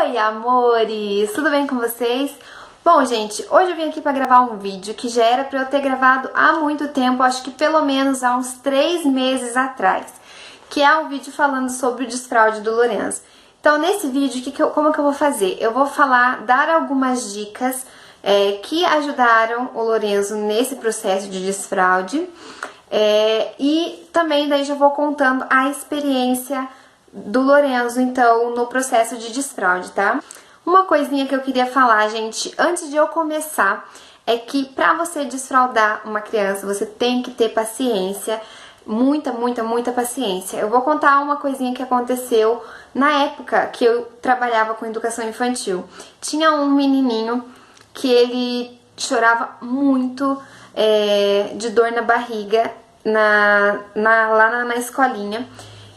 Oi, amores! Tudo bem com vocês? Bom, gente, hoje eu vim aqui para gravar um vídeo que já era para eu ter gravado há muito tempo, acho que pelo menos há uns 3 meses atrás, que é um vídeo falando sobre o desfraude do Lorenzo. Então, nesse vídeo, como que eu vou fazer? Eu vou dar algumas dicas que ajudaram o Lorenzo nesse processo de desfraude e também daí já vou contando a experiência do Lorenzo, então, no processo de desfraude, tá? Uma coisinha que eu queria falar, gente, antes de eu começar, é que pra você desfraudar uma criança, você tem que ter paciência, muita paciência. Eu vou contar uma coisinha que aconteceu na época que eu trabalhava com educação infantil. Tinha um menininho que ele chorava muito de dor na barriga lá na escolinha.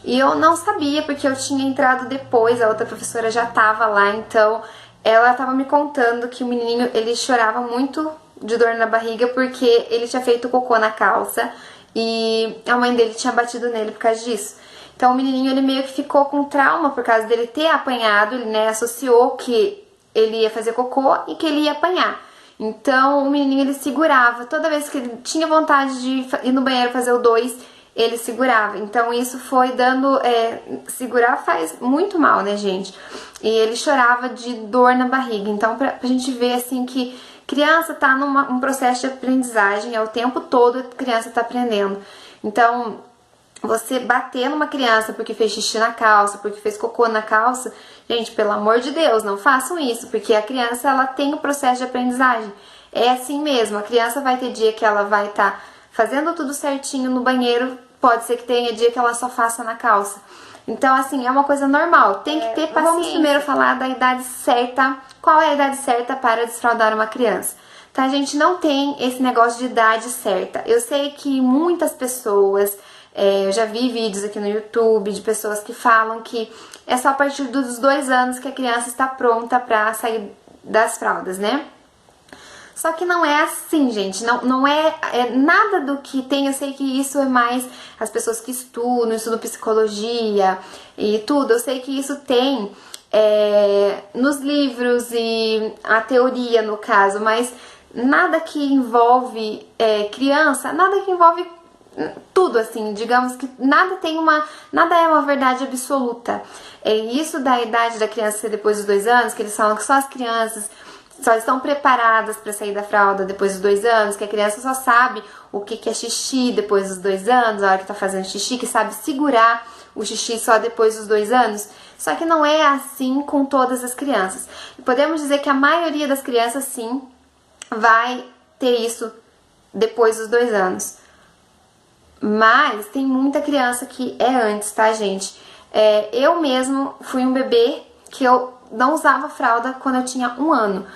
E eu não sabia, porque eu tinha entrado depois, a outra professora já tava lá, então ela tava me contando que o menininho, ele chorava muito de dor na barriga porque ele tinha feito cocô na calça e a mãe dele tinha batido nele por causa disso. Então o menininho, ele meio que ficou com trauma por causa dele ter apanhado, ele, associou que ele ia fazer cocô e que ele ia apanhar. Então o menininho, ele segurava, toda vez que ele tinha vontade de ir no banheiro fazer o 2, ele segurava. Então isso foi dando... segurar faz muito mal, né, gente? E ele chorava de dor na barriga. Então pra gente ver, assim, que criança tá num processo de aprendizagem, o tempo todo a criança tá aprendendo. Então, você bater numa criança porque fez xixi na calça, porque fez cocô na calça, gente, pelo amor de Deus, não façam isso, porque a criança, ela tem o processo de aprendizagem. É assim mesmo, a criança vai ter dia que ela vai estar fazendo tudo certinho no banheiro, pode ser que tenha dia que ela só faça na calça. Então, assim, é uma coisa normal, tem que ter paciência. Vamos primeiro falar da idade certa. Qual é a idade certa para desfraudar uma criança? Tá, gente, não tem esse negócio de idade certa. Eu sei que muitas pessoas, eu já vi vídeos aqui no YouTube de pessoas que falam que é só a partir dos 2 anos que a criança está pronta para sair das fraldas, né? Só que não é assim, gente, não é nada do que tem. Eu sei que isso é mais as pessoas que estudam psicologia e tudo, eu sei que isso tem nos livros e a teoria, no caso, mas nada que envolve criança, nada que envolve tudo, assim, digamos que nada é uma verdade absoluta. É isso da idade da criança ser depois dos 2 anos, que eles falam que só as crianças só estão preparadas para sair da fralda depois dos 2 anos, que a criança só sabe o que é xixi depois dos 2 anos, a hora que tá fazendo xixi, que sabe segurar o xixi só depois dos 2 anos. Só que não é assim com todas as crianças. E podemos dizer que a maioria das crianças, sim, vai ter isso depois dos 2 anos. Mas tem muita criança que é antes, tá, gente? Eu mesmo fui um bebê que eu não usava fralda quando eu tinha 1 ano.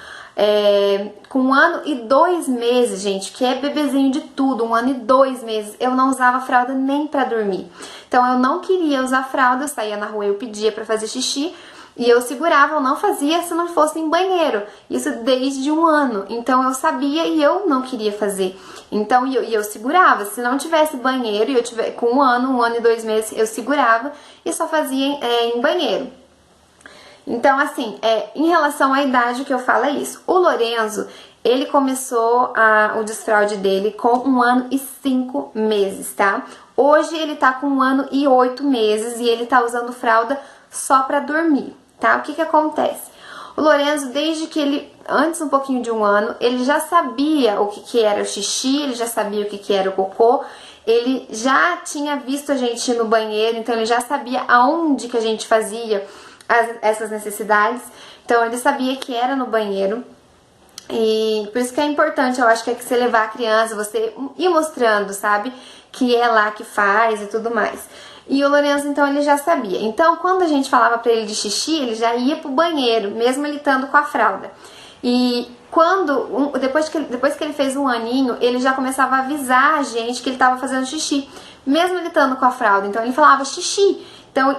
Com 1 ano e 2 meses, gente, que é bebezinho de tudo, 1 ano e 2 meses, eu não usava fralda nem pra dormir. Então eu não queria usar fralda, eu saía na rua, eu pedia pra fazer xixi e eu segurava, eu não fazia se não fosse em banheiro. Isso desde 1 ano. Então eu sabia e eu não queria fazer. Então eu segurava. Se não tivesse banheiro e eu tiver com 1 ano e 2 meses, eu segurava e só fazia em banheiro. Então, assim, em relação à idade, o que eu falo é isso. O Lorenzo, ele começou o desfraude dele com 1 ano e 5 meses, tá? Hoje ele tá com 1 ano e 8 meses e ele tá usando fralda só pra dormir, tá? O que acontece? O Lorenzo, desde que antes um pouquinho de 1 ano, ele já sabia o que era o xixi, ele já sabia o que era o cocô, ele já tinha visto a gente ir no banheiro, então ele já sabia aonde que a gente fazia essas necessidades, então ele sabia que era no banheiro. E por isso que é importante, eu acho que você levar a criança, você ir mostrando, sabe, que é lá que faz e tudo mais. E o Lorenzo, então, ele já sabia. Então, quando a gente falava pra ele de xixi, ele já ia pro banheiro, mesmo ele estando com a fralda. E depois que ele fez 1 aninho, ele já começava a avisar a gente que ele tava fazendo xixi, mesmo ele estando com a fralda. Então ele falava xixi,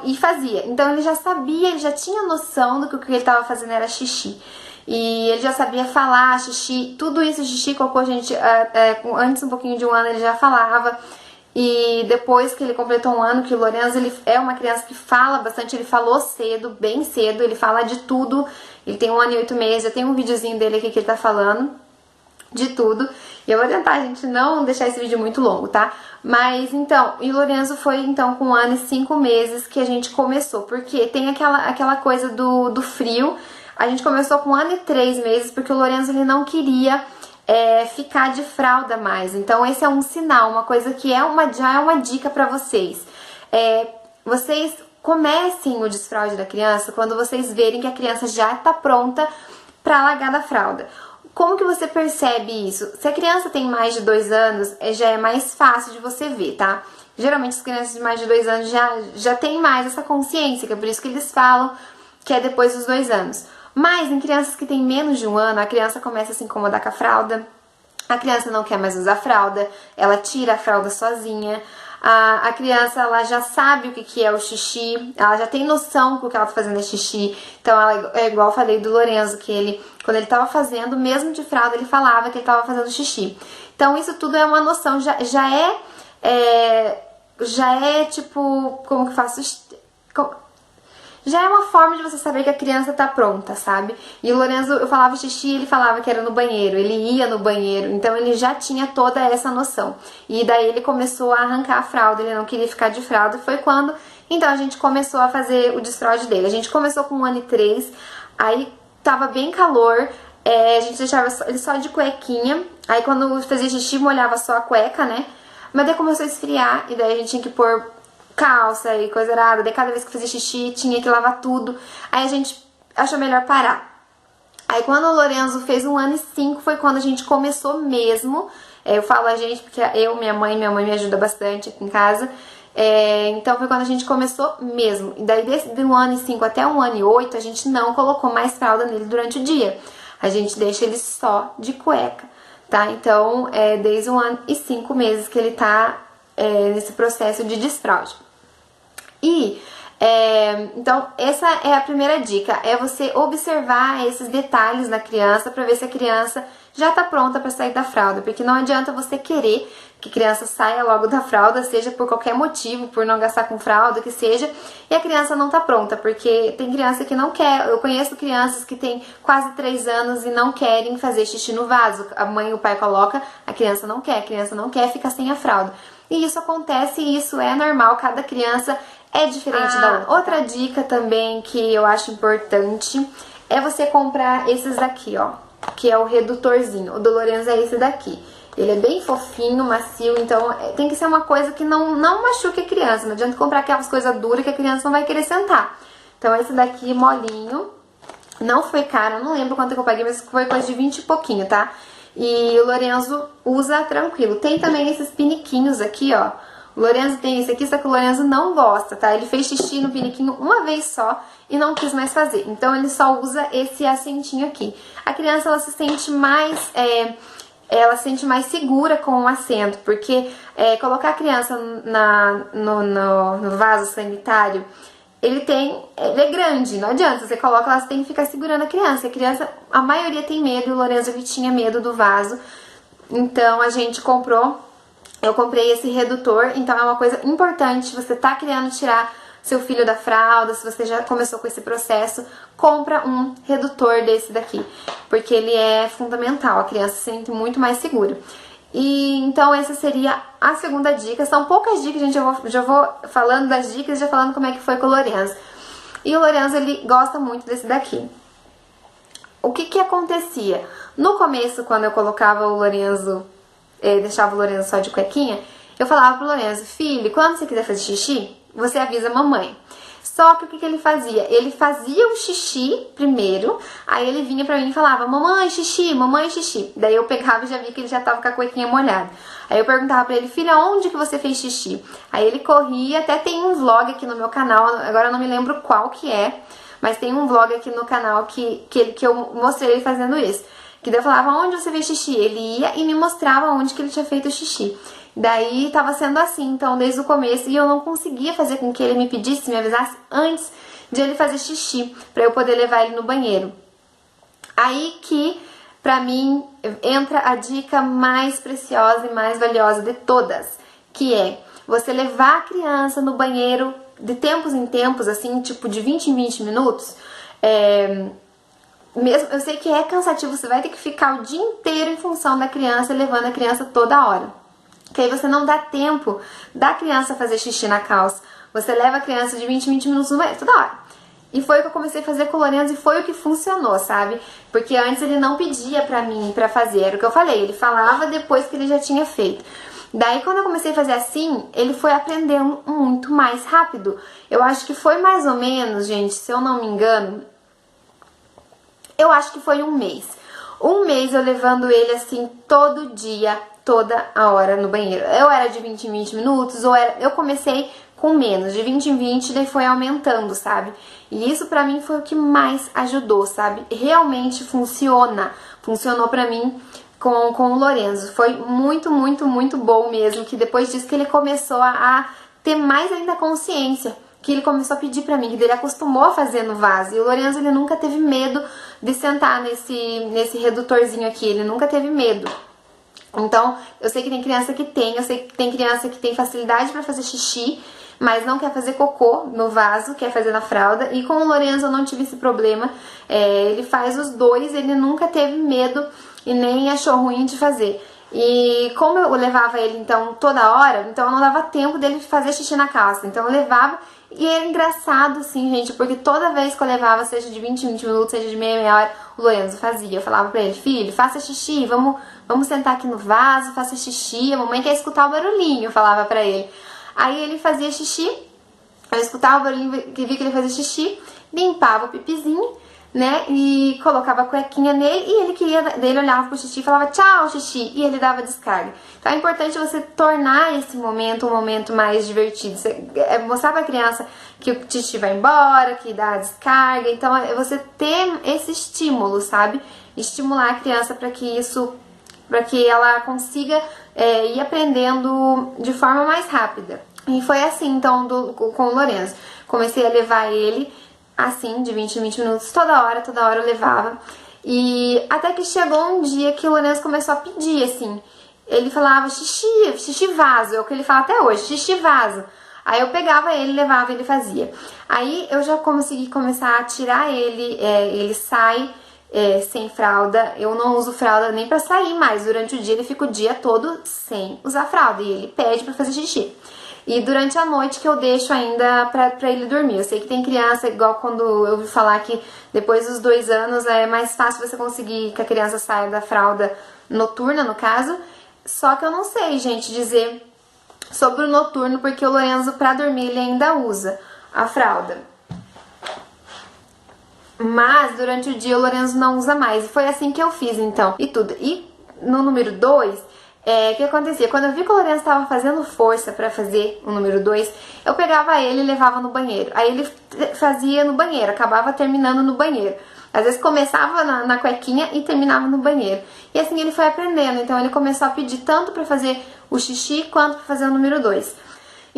e fazia. Então ele já sabia, ele já tinha noção do que o que ele estava fazendo era xixi. E ele já sabia falar xixi, tudo isso, xixi, cocô, gente, antes um pouquinho de 1 ano ele já falava. E depois que ele completou um ano, que o Lorenzo ele é uma criança que fala bastante, ele falou cedo, bem cedo, ele fala de tudo. Ele tem 1 ano e 8 meses, já tem um videozinho dele aqui que ele tá falando de tudo. E eu vou tentar, gente, não deixar esse vídeo muito longo, tá? Mas então, e o Lorenzo foi então com 1 ano e 5 meses que a gente começou, porque tem aquela coisa do frio. A gente começou com 1 ano e 3 meses, porque o Lorenzo ele não queria ficar de fralda mais. Então esse é um sinal, uma coisa que já é uma dica pra vocês. Vocês comecem o desfraude da criança quando vocês verem que a criança já tá pronta pra largar da fralda. Como que você percebe isso? Se a criança tem mais de 2 anos, já é mais fácil de você ver, tá? Geralmente as crianças de mais de 2 anos já têm mais essa consciência, que é por isso que eles falam que é depois dos 2 anos. Mas em crianças que têm menos de 1 ano, a criança começa a se incomodar com a fralda, a criança não quer mais usar fralda, ela tira a fralda sozinha, a criança ela já sabe o que é o xixi, ela já tem noção que o que ela tá fazendo é xixi. Então ela, é igual eu falei do Lorenzo, que ele, quando ele tava fazendo, mesmo de fralda, ele falava que ele tava fazendo xixi. Então isso tudo é uma noção, já é tipo, como que eu faço? Já é uma forma de você saber que a criança tá pronta, sabe? E o Lorenzo, eu falava xixi, ele falava que era no banheiro, ele ia no banheiro, então ele já tinha toda essa noção. E daí ele começou a arrancar a fralda, ele não queria ficar de fralda, e foi quando, então a gente começou a fazer o desfraude dele. A gente começou com 1 ano e 3, aí tava bem calor, a gente deixava ele só de cuequinha, aí quando fazia xixi molhava só a cueca, né? Mas daí começou a esfriar, e daí a gente tinha que pôr calça e coisa errada, daí cada vez que fazia xixi tinha que lavar tudo, aí a gente achou melhor parar. Aí quando o Lorenzo fez 1 ano e 5 foi quando a gente começou mesmo, eu falo a gente porque minha mãe me ajuda bastante aqui em casa, então foi quando a gente começou mesmo. E daí de 1 ano e 5 até 1 ano e 8 a gente não colocou mais fralda nele durante o dia, a gente deixa ele só de cueca, tá? Então desde 1 ano e 5 meses que ele tá nesse processo de desfraude. E então essa é a primeira dica, é você observar esses detalhes na criança para ver se a criança já tá pronta para sair da fralda, porque não adianta você querer que a criança saia logo da fralda, seja por qualquer motivo, por não gastar com fralda, que seja, e a criança não tá pronta, porque tem criança que não quer. Eu conheço crianças que têm quase 3 anos e não querem fazer xixi no vaso, a mãe e o pai coloca, a criança não quer, fica sem a fralda. E isso acontece e isso é normal, cada criança é diferente da outra. Outra dica também que eu acho importante é você comprar esses daqui, ó, que é o redutorzinho. O do Lorenzo é esse daqui. Ele é bem fofinho, macio, então tem que ser uma coisa que não machuque a criança. Não adianta comprar aquelas coisas duras que a criança não vai querer sentar. Então esse daqui, molinho, não foi caro, eu não lembro quanto que eu paguei, mas foi coisa de 20 e pouquinho, tá? E o Lorenzo usa tranquilo. Tem também esses piniquinhos aqui, ó. O Lorenzo tem esse aqui, só que o Lorenzo não gosta, tá? Ele fez xixi no piniquinho uma vez só e não quis mais fazer. Então ele só usa esse assentinho aqui. A criança, ela se sente mais... ela se sente mais segura com o assento, porque colocar a criança no vaso sanitário, ele é grande, não adianta, você coloca lá, você tem que ficar segurando a criança. A maioria tem medo, e o Lorenzo ele tinha medo do vaso, então eu comprei esse redutor. Então é uma coisa importante, se você tá querendo tirar seu filho da fralda, se você já começou com esse processo, compra um redutor desse daqui, porque ele é fundamental, a criança se sente muito mais segura. E então essa seria a segunda dica. São poucas dicas, gente, já vou falando das dicas, já falando como é que foi com o Lorenzo. E o Lorenzo, ele gosta muito desse daqui. O que acontecia? No começo, quando eu colocava o Lorenzo, deixava o Lorenzo só de cuequinha, eu falava pro Lorenzo: filho, quando você quiser fazer xixi, você avisa a mamãe. Só que o que ele fazia? Ele fazia o xixi primeiro, aí ele vinha pra mim e falava: mamãe, xixi, mamãe, xixi. Daí eu pegava e já vi que ele já tava com a cuequinha molhada. Aí eu perguntava pra ele: filha, onde que você fez xixi? Aí ele corria, até tem um vlog aqui no meu canal, agora eu não me lembro qual que é, mas tem um vlog aqui no canal que eu mostrei ele fazendo isso. Que daí eu falava: onde você fez xixi? Ele ia e me mostrava onde que ele tinha feito o xixi. Daí tava sendo assim, então, desde o começo, e eu não conseguia fazer com que ele me pedisse, me avisasse antes de ele fazer xixi, pra eu poder levar ele no banheiro. Aí que, pra mim, entra a dica mais preciosa e mais valiosa de todas, que é: você levar a criança no banheiro de tempos em tempos, assim, tipo de 20 em 20 minutos, mesmo, eu sei que é cansativo, você vai ter que ficar o dia inteiro em função da criança, levando a criança toda hora. Que aí você não dá tempo da criança fazer xixi na calça. Você leva a criança de 20 em 20 minutos no banheiro toda hora. E foi o que eu comecei a fazer com o Lorenzo e foi o que funcionou, sabe? Porque antes ele não pedia pra mim pra fazer, era o que eu falei, ele falava depois que ele já tinha feito. Daí quando eu comecei a fazer assim, ele foi aprendendo muito mais rápido. Eu acho que foi mais ou menos, gente, se eu não me engano, eu acho que foi um mês. Um mês eu levando ele assim todo dia, toda a hora no banheiro. Eu era de 20 em 20 minutos, eu comecei com menos, de 20 em 20, daí foi aumentando, sabe? E isso pra mim foi o que mais ajudou, sabe? Realmente funciona. Funcionou pra mim com o Lorenzo. Foi muito, muito, muito bom mesmo, que depois disso que ele começou a ter mais ainda consciência, que ele começou a pedir pra mim, que ele acostumou a fazer no vaso. E o Lorenzo, ele nunca teve medo de sentar nesse redutorzinho aqui, ele nunca teve medo. Então, eu sei que tem criança que tem, eu sei que tem criança que tem facilidade pra fazer xixi, mas não quer fazer cocô no vaso, quer fazer na fralda. E com o Lorenzo eu não tive esse problema, ele faz os dois, ele nunca teve medo e nem achou ruim de fazer. E como eu levava ele então toda hora, então eu não dava tempo dele fazer xixi na calça. Então eu levava e era engraçado assim, gente, porque toda vez que eu levava, seja de 20 em 20 minutos, seja de meia hora, o Lorenzo fazia. Eu falava pra ele, filho, faça xixi, vamos sentar aqui no vaso, faça xixi, a mamãe quer escutar o barulhinho, eu falava pra ele. Aí ele fazia xixi, eu escutava o barulhinho, vi que ele fazia xixi, limpava o pipizinho, né, e colocava a cuequinha nele e ele olhava pro xixi e falava tchau, xixi, e ele dava descarga. Então é importante você tornar esse momento um momento mais divertido, mostrar pra criança que o xixi vai embora, que dá a descarga, então é você ter esse estímulo, sabe, estimular a criança para que ela consiga ir aprendendo de forma mais rápida. E foi assim, então, com o Lorenzo. Comecei a levar ele, assim, de 20 em 20 minutos, toda hora eu levava. E até que chegou um dia que o Lorenzo começou a pedir, assim. Ele falava xixi vaso, é o que ele fala até hoje, xixi vaso. Aí eu pegava ele, levava, ele fazia. Aí eu já consegui começar a tirar ele, ele sai sem fralda. Eu não uso fralda nem pra sair mais. Durante o dia ele fica o dia todo sem usar fralda e ele pede pra fazer xixi. E durante a noite que eu deixo ainda pra ele dormir. Eu sei que tem criança, igual quando eu ouvi falar que depois dos 2 anos é mais fácil você conseguir que a criança saia da fralda noturna, no caso. Só que eu não sei, gente, dizer sobre o noturno, porque o Lorenzo pra dormir ele ainda usa a fralda. Mas durante o dia o Lorenzo não usa mais. E foi assim que eu fiz, então. E tudo. E no número 2, o que acontecia? Quando eu vi que o Lorenzo estava fazendo força pra fazer o número 2, eu pegava ele e levava no banheiro. Aí ele fazia no banheiro, acabava terminando no banheiro. Às vezes começava na cuequinha e terminava no banheiro. E assim ele foi aprendendo. Então ele começou a pedir tanto pra fazer o xixi quanto pra fazer o número 2.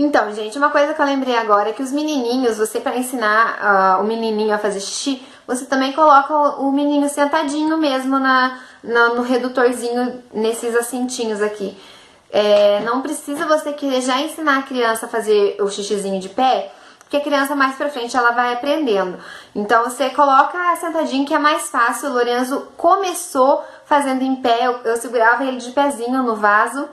Então, gente, uma coisa que eu lembrei agora é que os menininhos, você pra ensinar o menininho a fazer xixi, você também coloca o menino sentadinho mesmo no redutorzinho, nesses assentinhos aqui. Não precisa você querer já ensinar a criança a fazer o xixizinho de pé, porque a criança mais pra frente ela vai aprendendo. Então você coloca sentadinho que é mais fácil. O Lorenzo começou fazendo em pé, eu segurava ele de pezinho no vaso,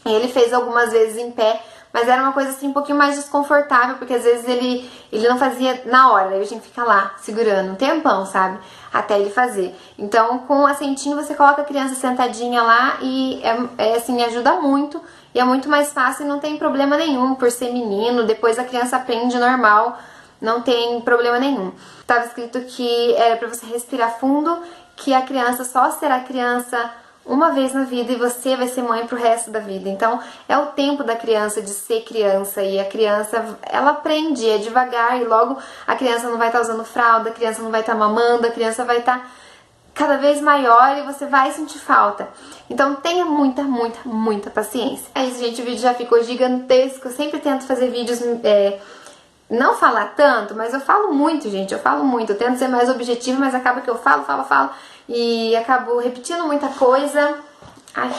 e ele fez algumas vezes em pé, mas era uma coisa assim um pouquinho mais desconfortável, porque às vezes ele não fazia na hora, eu tinha que ficar lá segurando um tempão, sabe? Até ele fazer. Então com o assentinho você coloca a criança sentadinha lá e assim, ajuda muito. E é muito mais fácil e não tem problema nenhum por ser menino. Depois a criança aprende normal, não tem problema nenhum. Tava escrito que era pra você respirar fundo, que a criança só será criança uma vez na vida e você vai ser mãe pro resto da vida. Então é o tempo da criança de ser criança, e a criança, ela aprende, é devagar, e logo a criança não vai estar usando fralda, a criança não vai estar mamando, a criança vai estar cada vez maior e você vai sentir falta. Então tenha muita, muita, muita paciência. É isso, gente, o vídeo já ficou gigantesco. Eu sempre tento fazer vídeos, não falar tanto, mas eu falo muito, gente, eu falo muito. Eu tento ser mais objetiva, mas acaba que eu falo e acabo repetindo muita coisa. Ai,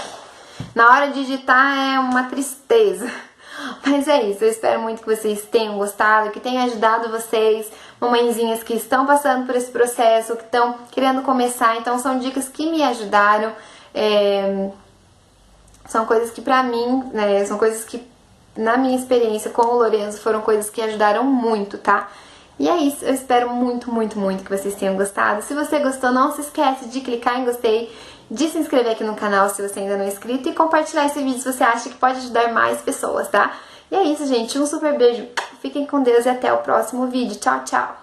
na hora de editar é uma tristeza. Mas é isso, eu espero muito que vocês tenham gostado, que tenha ajudado vocês, mamãezinhas que estão passando por esse processo, que estão querendo começar. Então são dicas que me ajudaram, são coisas que pra mim, né, são coisas que na minha experiência com o Lorenzo foram coisas que ajudaram muito, tá? E é isso, eu espero muito, muito, muito que vocês tenham gostado. Se você gostou, não se esquece de clicar em gostei, de se inscrever aqui no canal se você ainda não é inscrito e compartilhar esse vídeo se você acha que pode ajudar mais pessoas, tá? E é isso, gente. Um super beijo. Fiquem com Deus e até o próximo vídeo. Tchau, tchau!